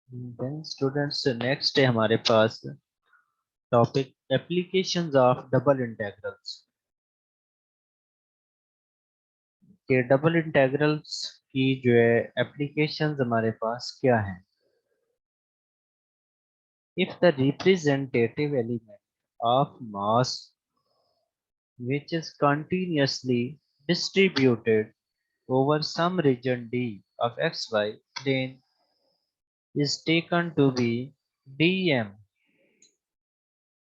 Then students next है हमारे पास topic applications of double integrals के डबल इंटीग्रल्स की जो है एप्लीकेशंस हमारे पास क्या है। If the representative element of mass which is continuously distributed over some region d of xy plane is taken to be dm।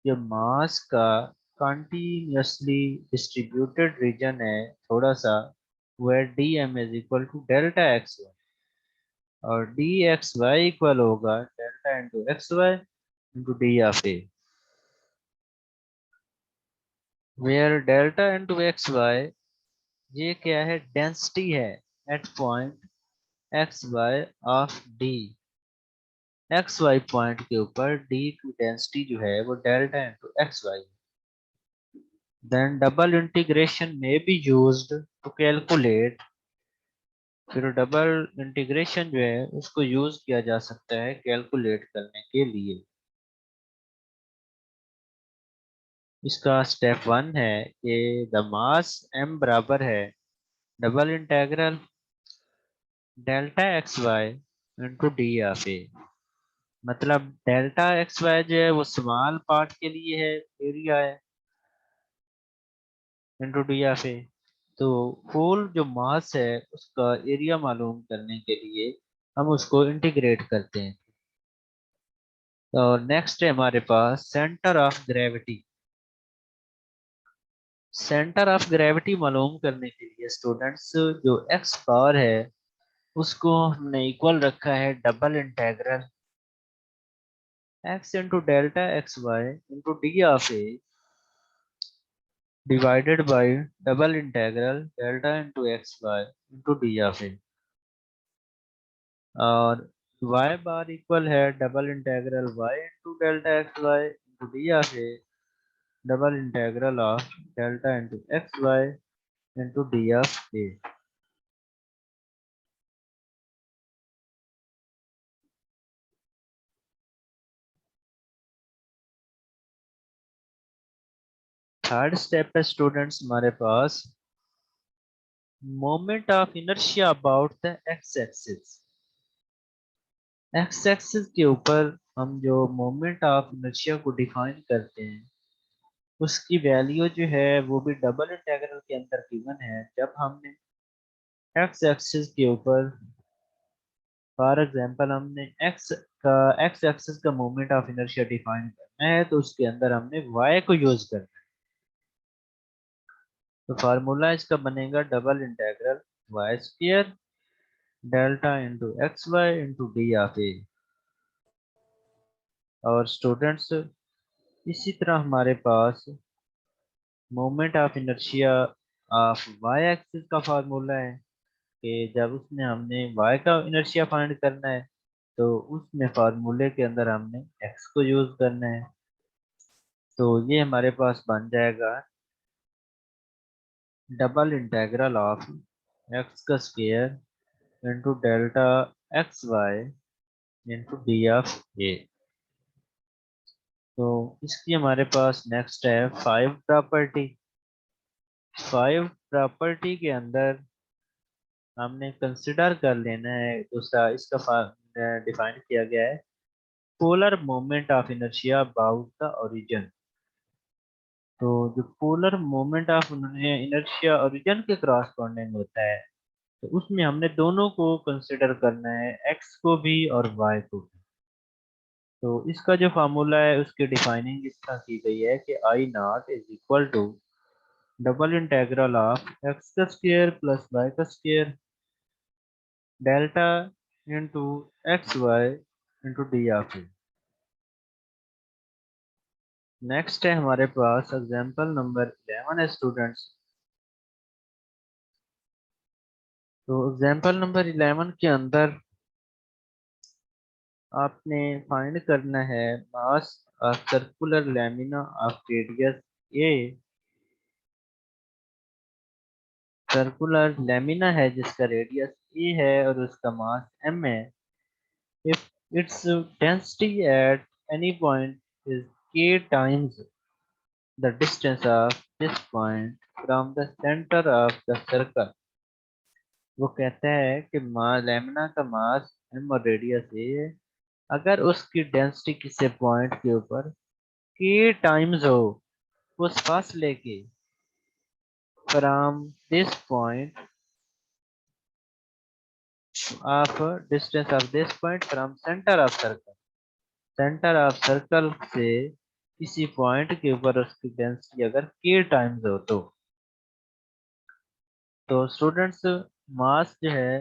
जो मास का कंटिन्यूसली डिस्ट्रीब्यूटेड रीजन है थोड़ा सा, where dm is equal to delta xy और dxy equal होगा delta into xy into d of a, where delta into xy ये क्या है, डेंसिटी है at point x y of d. X y point के ऊपर डी की density जो है वो delta into x y. Then double integration में बी यूज्ड टू कैलकुलेट। फिर डबल इंटीग्रेशन जो है उसको यूज किया जा सकता है कैलकुलेट करने के लिए। इसका स्टेप वन है कि द मास m बराबर है double integral delta x y into d of A. मतलब डेल्टा एक्स वाई जो है वो स्मॉल पार्ट के लिए है, एरिया है, इंटू डी ऑफ ए। तो फुल जो मास है उसका एरिया मालूम करने के लिए हम उसको इंटीग्रेट करते हैं। तो नेक्स्ट है हमारे पास centre of gravity. Centre of gravity मालूम करने के लिए स्टूडेंट्स जो एक्स बार है उसको हमने इक्वल रखा है double integral x into delta x y into d of A divided by double integral delta into x y into d of A. और y बार इक्वल है double integral y into delta x y into d of A double integral of delta into x y into d of A. Third step है students हमारे पास moment of inertia about the x axis. X axis के ऊपर हम जो moment of inertia को define करते हैं उसकी वैल्यू जो है वो भी डबल इंटीग्रल के अंदर गिवन है। जब हमने एक्स एक्सिस के ऊपर फॉर एग्जांपल हमने एक्स एक्सिस का मोमेंट ऑफ इनर्शिया डिफाइन करना है तो उसके अंदर हमने वाई को यूज करना है। तो फार्मूला इसका बनेगा double integral y square delta into x y into d of A. और स्टूडेंट्स इसी तरह हमारे पास moment of inertia of y axis का फार्मूला है कि जब उसमें हमने वाई का इनर्शिया फाइंड करना है तो उसमें फार्मूले के अंदर हमने एक्स को यूज करना है। तो ये हमारे पास बन जाएगा डबल इंटीग्रल ऑफ एक्स का square into delta x y into d of ए। तो इसकी हमारे पास नेक्स्ट है फाइव प्रॉपर्टी। फाइव प्रॉपर्टी के अंदर हमने कंसिडर कर लेना है दूसरा इसका डिफाइन किया गया है polar moment of inertia about the origin. तो जो polar moment of inertia origin के क्रॉसपोंडिंग होता है तो उसमें हमने दोनों को कंसिडर करना है, एक्स को भी और वाई को भी। तो इसका जो फार्मूला है उसकी डिफाइनिंग इस तरह की गई है कि I naught is equal to double integral of x का स्क्वायर प्लस वाई का square delta into x y into d of A. Next है हमारे पास एग्जांपल नंबर 11 है स्टूडेंट्स। तो एग्जांपल नंबर 11 के अंदर आपने फाइंड करना है mass of circular lamina of radius A. Circular lamina है जिसका रेडियस ए है और उसका मास m है। If its density at any point is k times the distance of this point from the center of the circle. वो कहता है कि लेमिना का मास m और रेडियस a है। अगर उसकी डेंसिटी किसी पॉइंट के ऊपर k टाइम्स हो उस फासले के from this point of distance of this point from center of circle, centre of circle से किसी पॉइंट के ऊपर उसकी डेंसिटी अगर k टाइम्स हो तो स्टूडेंट्स मास जो है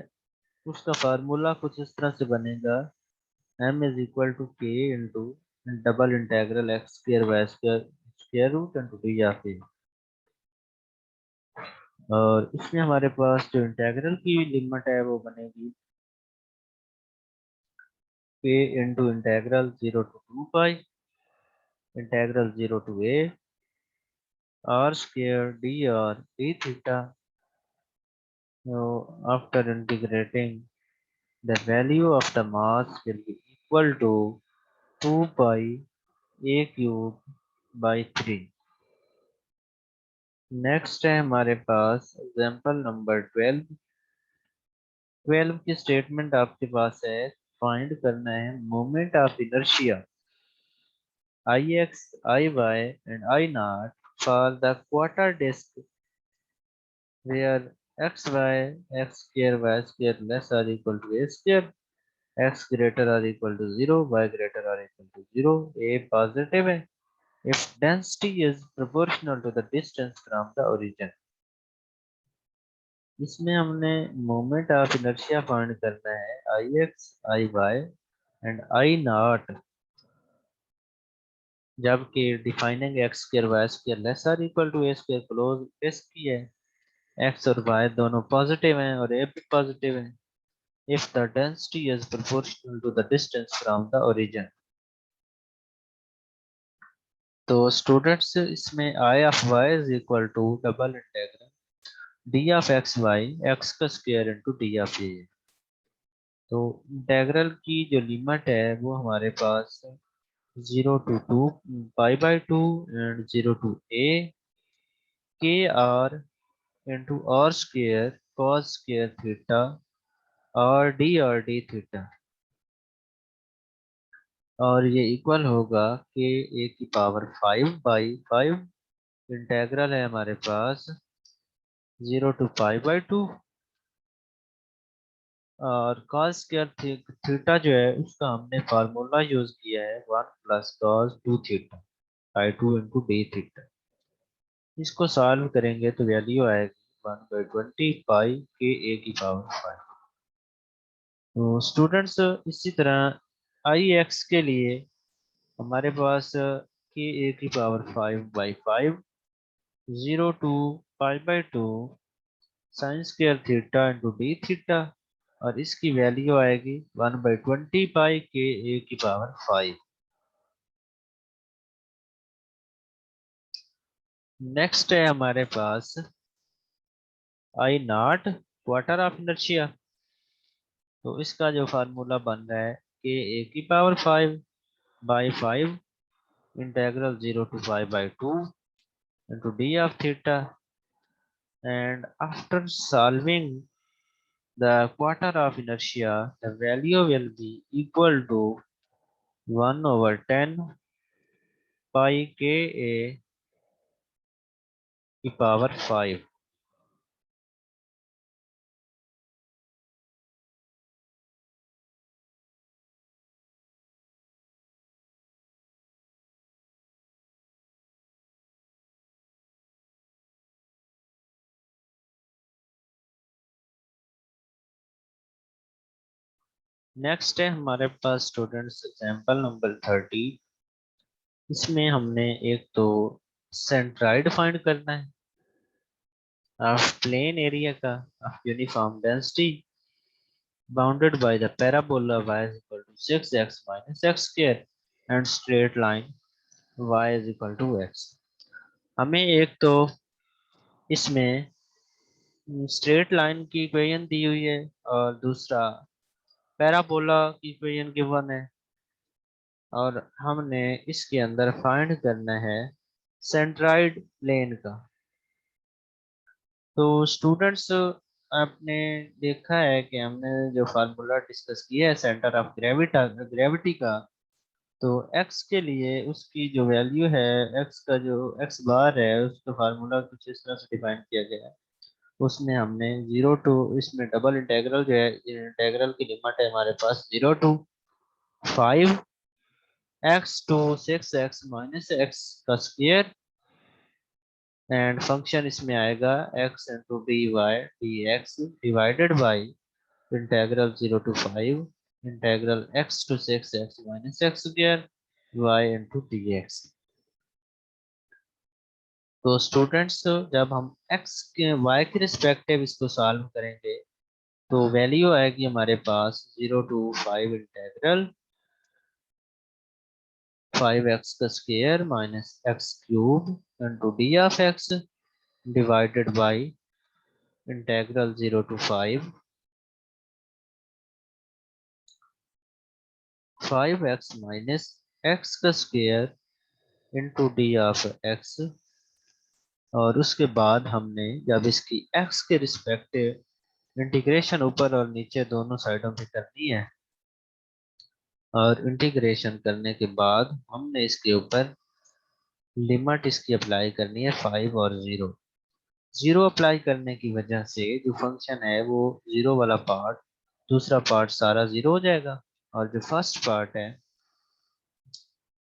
उसका फार्मूला कुछ इस तरह से बनेगा m is equal to k into double integral x square y square square root into d of A. और इसमें हमारे पास जो इंटेग्रल की लिमिट है वो बनेगी k into integral 0 to 2 pi integral 0 to a r square d और d theta. So after integrating, the value of the mass will be equal to 2 pi a cube by 3। Next है हमारे पास example number 12 की statement आपके पास है। Find करना है moment of inertia I x I y and I naught for the quarter disc where x y x square y square less are equal to a square x greater or equal to 0, y greater or equal to 0, a positive है if density is proportional to the distance from the origin। इसमें हमने moment of inertia find करना है I x I y and I naught जबकि defining x square y square less are equal to a square close test की है। X और Y दोनों positive हैं और ए भी पॉजिटिव है if the density is proportional to the distance from the origin। तो स्टूडेंट्स इसमें I of y is equal to double integral d of x y x का स्क्वायर इंटू डी ऑफ ए। तो integral की जो limit है वो हमारे पास 0 to 2 पाई बाई 2 एंड 0 to a के r into r square cos square theta और डी थीटा। और ये इक्वल होगा के ए की पावर 5/5। इंटेग्रल है हमारे पास 0 to π/2 और cos स्क्वायर थीटा जो है उसका हमने फार्मूला यूज किया है 1 + cos 2 theta by 2 into d theta. इसको सॉल्व करेंगे तो वैल्यू आएगी 1/20 पाई के ए की पावर 5। तो स्टूडेंट्स इसी तरह आई एक्स के लिए हमारे पास के ए की power 5/5 0 to π/2 sine square theta into d theta और इसकी वैल्यू आएगी 1/20 पाई के ए की पावर 5। नेक्स्ट है हमारे पास आई नॉट क्वार्टर ऑफ इनर्शिया। तो इसका जो फार्मूला बन रहा है के ए की power 5/5 integral 0 to π/2 into d of theta and after solving the quarter of inertia the value will be equal to 1/10 pi k a की पावर 5। नेक्स्ट है हमारे पास स्टूडेंट्स एग्जाम्पल नंबर 30। इसमें हमने एक तो सेंट्राइड फाइंड करना है ऑफ प्लेन एरिया का of uniform density bounded by the parabola y is equal to 6x minus x square and straight line y is equal to x। हमें एक तो इसमें स्ट्रेट लाइन की इक्वेशन दी हुई है और दूसरा पैराबोला की इक्वेशन गिवन है और हमने इसके अंदर फाइंड करना है सेंट्रॉइड प्लेन का। तो स्टूडेंट्स, आपने देखा है कि हमने जो फार्मूला डिस्कस किया है सेंटर ऑफ ग्रेविटी का, तो x के लिए उसकी जो वैल्यू है, x का जो x बार है उसका फार्मूला कुछ इस तरह से डिफाइन किया गया है। उसमें हमने 0 टू, इसमें डबल इंटीग्रल जो है, इंटीग्रल की लिमिट है हमारे पास 0 to 5 x to 6x - x का स्क्वायर, एंड फंक्शन इसमें आएगा x into d y d x divided by integral 0 to 5 integral x to 6x - x square y into d x. तो स्टूडेंट्स, जब हम x के y के respective इसको solve करेंगे तो वैल्यू आएगी हमारे पास 0 to 5 इंटेग्रल 5x का square minus x cube into d of x divided by integral 0 to 5 5x minus x का square into d of x। और उसके बाद हमने जब इसकी x के रिस्पेक्टिव इंटीग्रेशन ऊपर और नीचे दोनों साइडों पे करनी है, और इंटीग्रेशन करने के बाद हमने इसके ऊपर लिमिट इसकी अप्लाई करनी है 5 और 0। जीरो अप्लाई करने की वजह से जो फंक्शन है वो जीरो वाला पार्ट, दूसरा पार्ट सारा जीरो हो जाएगा, और जो फर्स्ट पार्ट है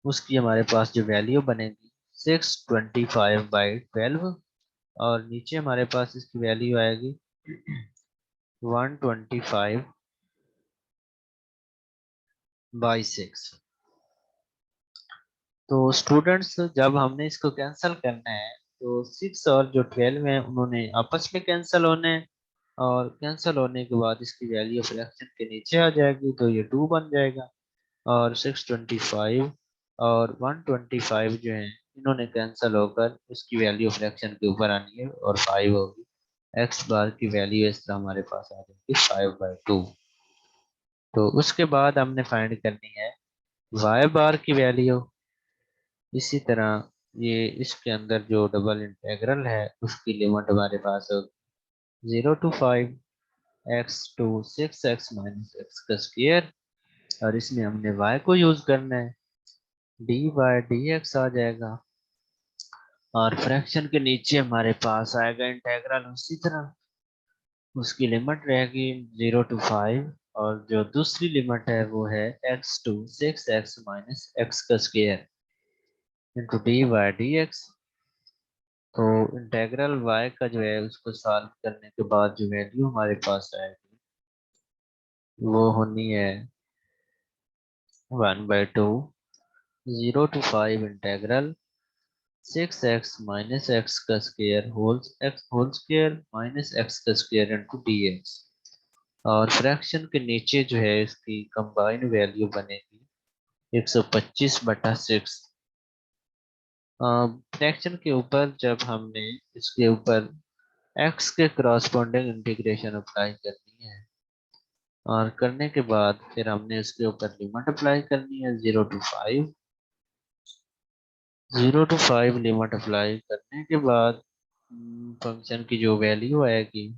उसकी हमारे पास जो वैल्यू बनेगी 625/12, और नीचे हमारे पास इसकी वैल्यू आएगी 125/6। तो स्टूडेंट्स, जब हमने इसको कैंसिल करना है तो 6 और जो 12 है उन्होंने आपस में कैंसिल होने हैं, और कैंसिल होने के बाद इसकी वैल्यू फ्रैक्शन के नीचे आ जाएगी तो ये 2 बन जाएगा, और 625 और 125 जो है इन्होंने कैंसिल होकर इसकी वैल्यू फ्रैक्शन के ऊपर आनी है और 5 होगी। एक्स बार की वैल्यू इस तरह हमारे पास आ जाएगी 5/2। तो उसके बाद हमने फाइंड करनी है वाई बार की वैल्यू। इसी तरह ये इसके अंदर जो डबल इंटीग्रल है उसकी लिमिट हमारे पास होगी 0 to 5 x to 6x - x का स्क्वायर, और इसमें हमने y को यूज करना है, dy/dx आ जाएगा, और फ्रैक्शन के नीचे हमारे पास आएगा इंटीग्रल उसी तरह, उसकी लिमिट रहेगी 0 to 5, और जो दूसरी लिमिट है वो है x to 6x - x का स्क्वायर इंटू dy/dx। तो इंटीग्रल y का जो है उसको सॉल्व करने के बाद जो वैल्यू हमारे पास आएगी वो होनी है 1/2 0 to 5 इंटीग्रल 6x - x का square whole square minus x का स्क्वायर इंटू dx। और फ्रैक्शन के नीचे जो है इसकी कंबाइन वैल्यू बनेगी 125/6। फ्रैक्शन के ऊपर जब हमने इसके ऊपर x के क्रॉसपोंडिंग इंटीग्रेशन अप्लाई करनी है, और करने के बाद फिर हमने इसके ऊपर लिमिट अप्लाई करनी है 0 to 5 लिमिट अप्लाई करने के बाद फंक्शन की जो वैल्यू आएगी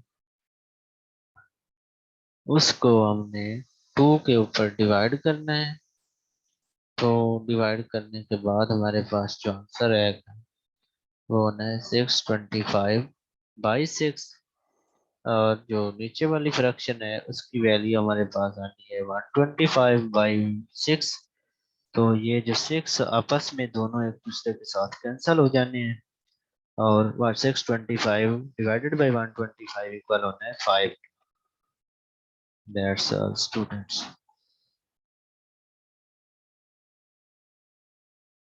उसको हमने 2 के ऊपर डिवाइड करना है। तो डिवाइड करने के बाद हमारे पास जो आंसर आएगा वो होना है 625/6, और जो नीचे वाली फ्रैक्शन है उसकी वैल्यू हमारे पास आनी है 125/6। तो ये जो 6 आपस में दोनों एक दूसरे के साथ कैंसिल हो जाने हैं, और 625 डिवाइडेड बाई 125 इक्वल होना है 5। That's all students.